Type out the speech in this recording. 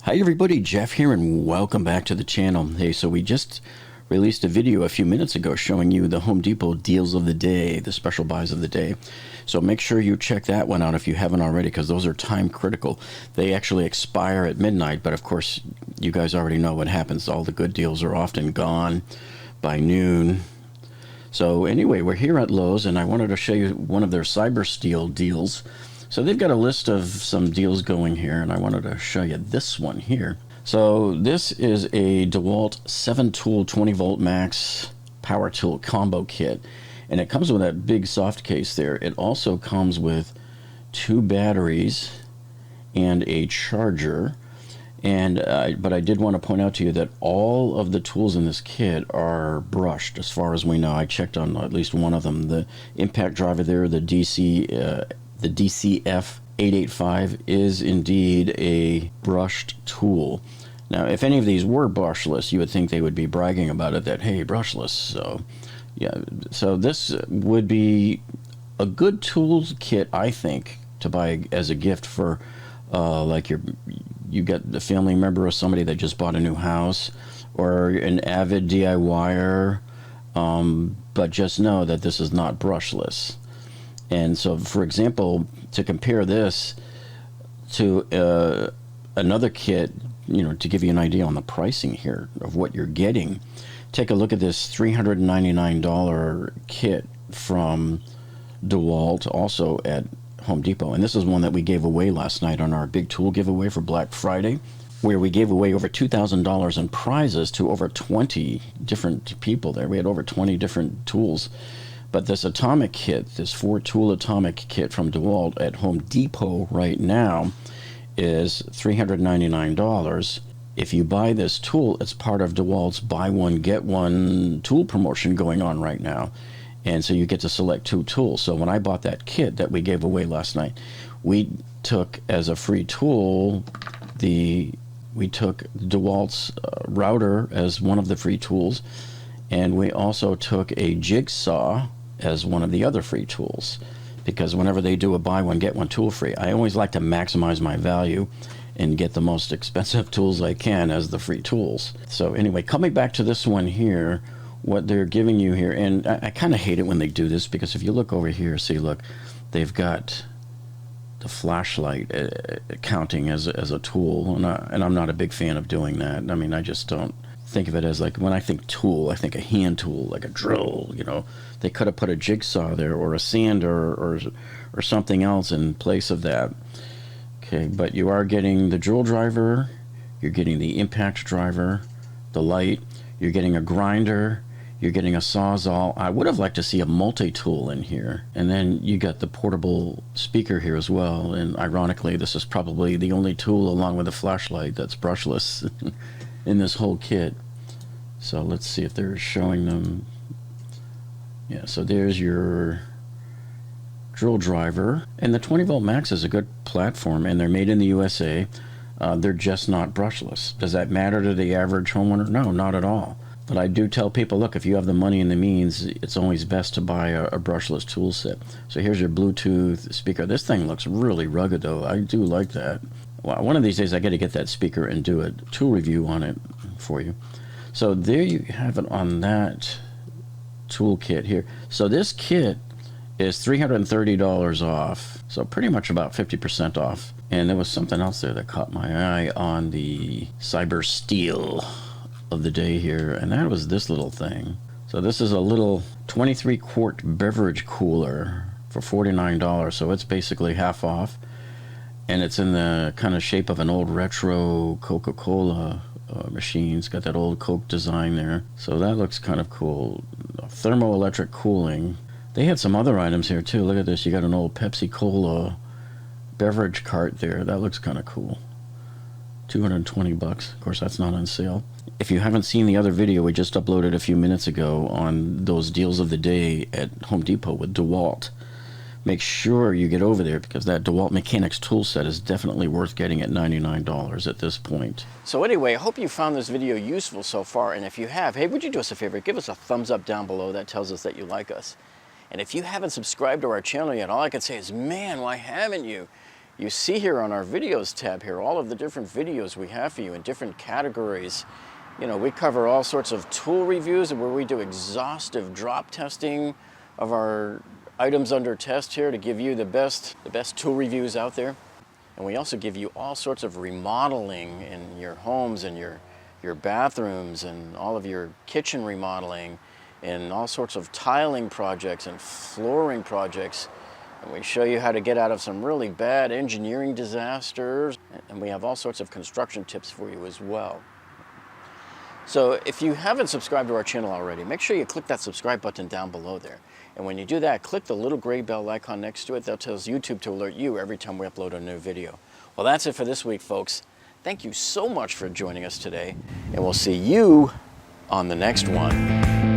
Hi everybody, Jeff here and welcome back to the channel. Hey, so we just released a video a few minutes ago showing you the Home Depot deals of the day, the special buys of the day. So make sure you check that one out if you haven't already, because those are time critical. They actually expire at midnight, but of course you guys already know what happens. All the good deals are often gone by noon. So anyway, we're here at Lowe's and I wanted to show you one of their CyberSteals deals. So they've got a list of some deals going here, and I wanted to show you this one here. So this is a Dewalt 7-tool 20-volt max power tool combo kit, and it comes with that big soft case there. It also comes with 2 batteries and a charger. And but I did want to point out to you that all of the tools in this kit are brushed, as far as we know. I checked on at least one of them. The impact driver there, the DCF 885 is indeed a brushed tool. Now, if any of these were brushless, you would think they would be bragging about it, that, hey, brushless. So, yeah, so this would be a good tools kit, I think, to buy as a gift for, like you get the family member or somebody that just bought a new house, or an avid DIYer, but just know that this is not brushless. And so, for example, to compare this to another kit, you know, to give you an idea on the pricing here of what you're getting, take a look at this $399 kit from Dewalt, also at Home Depot. And this is one that we gave away last night on our big tool giveaway for Black Friday, where we gave away over $2,000 in prizes to over 20 different people there. We had over 20 different tools. But this atomic kit, this 4-tool atomic kit from Dewalt at Home Depot right now is $399. If you buy this tool, it's part of Dewalt's buy one, get one tool promotion going on right now. And so you get to select 2 tools. So when I bought that kit that we gave away last night, we took as a free tool, we took Dewalt's router as one of the free tools. And we also took a jigsaw as one of the other free tools, because whenever they do a buy one get one tool free, I always like to maximize my value and get the most expensive tools I can as the free tools. So anyway, coming back to this one here, what they're giving you here, and I kind of hate it when they do this, because if you look over here, see, look, they've got the flashlight counting as a tool, and I'm not a big fan of doing that. I mean, I just don't think of it as, like, when I think tool, I think a hand tool, like a drill. You know, they could have put a jigsaw there, or a sander, or something else in place of that. Okay, but you are getting the drill driver, you're getting the impact driver, the light, you're getting a grinder, you're getting a sawzall. I would have liked to see a multi-tool in here. And then you got the portable speaker here as well, and ironically this is probably the only tool, along with a flashlight, that's brushless in this whole kit. So let's see if they're showing them. Yeah, so there's your drill driver, and the 20-volt max is a good platform, and they're made in the USA. They're just not brushless. Does that matter to the average homeowner? No, not at all. But I do tell people, look, if you have the money and the means, it's always best to buy a brushless tool set. So here's your Bluetooth speaker. This thing looks really rugged, though. I do like that. Well, one of these days I got to get that speaker and do a tool review on it for you. So there you have it on that toolkit here. So this kit is $330 off, so pretty much about 50% off. And there was something else there that caught my eye on the CyberSteals of the day here, and that was this little thing. So this is a little 23-quart beverage cooler for $49, so it's basically half off. And it's in the kind of shape of an old retro Coca-Cola machine. It's got that old Coke design there. So that looks kind of cool. Thermoelectric cooling. They had some other items here too. Look at this. You got an old Pepsi Cola beverage cart there. That looks kind of cool. 220 bucks. Of course, that's not on sale. If you haven't seen the other video we just uploaded a few minutes ago on those deals of the day at Home Depot with Dewalt, make sure you get over there, because that Dewalt Mechanics tool set is definitely worth getting at $99 at this point. So anyway, I hope you found this video useful so far, and if you have, hey, would you do us a favor? Give us a thumbs up down below. That tells us that you like us. And if you haven't subscribed to our channel yet, all I can say is, man, why haven't you? You see here on our videos tab here, all of the different videos we have for you in different categories. You know, we cover all sorts of tool reviews where we do exhaustive drop testing of our items under test here to give you the best tool reviews out there. And we also give you all sorts of remodeling in your homes and your bathrooms and all of your kitchen remodeling and all sorts of tiling projects and flooring projects. And we show you how to get out of some really bad engineering disasters. And we have all sorts of construction tips for you as well. So if you haven't subscribed to our channel already, make sure you click that subscribe button down below there. And when you do that, click the little gray bell icon next to it. That tells YouTube to alert you every time we upload a new video. Well, that's it for this week, folks. Thank you so much for joining us today, and we'll see you on the next one.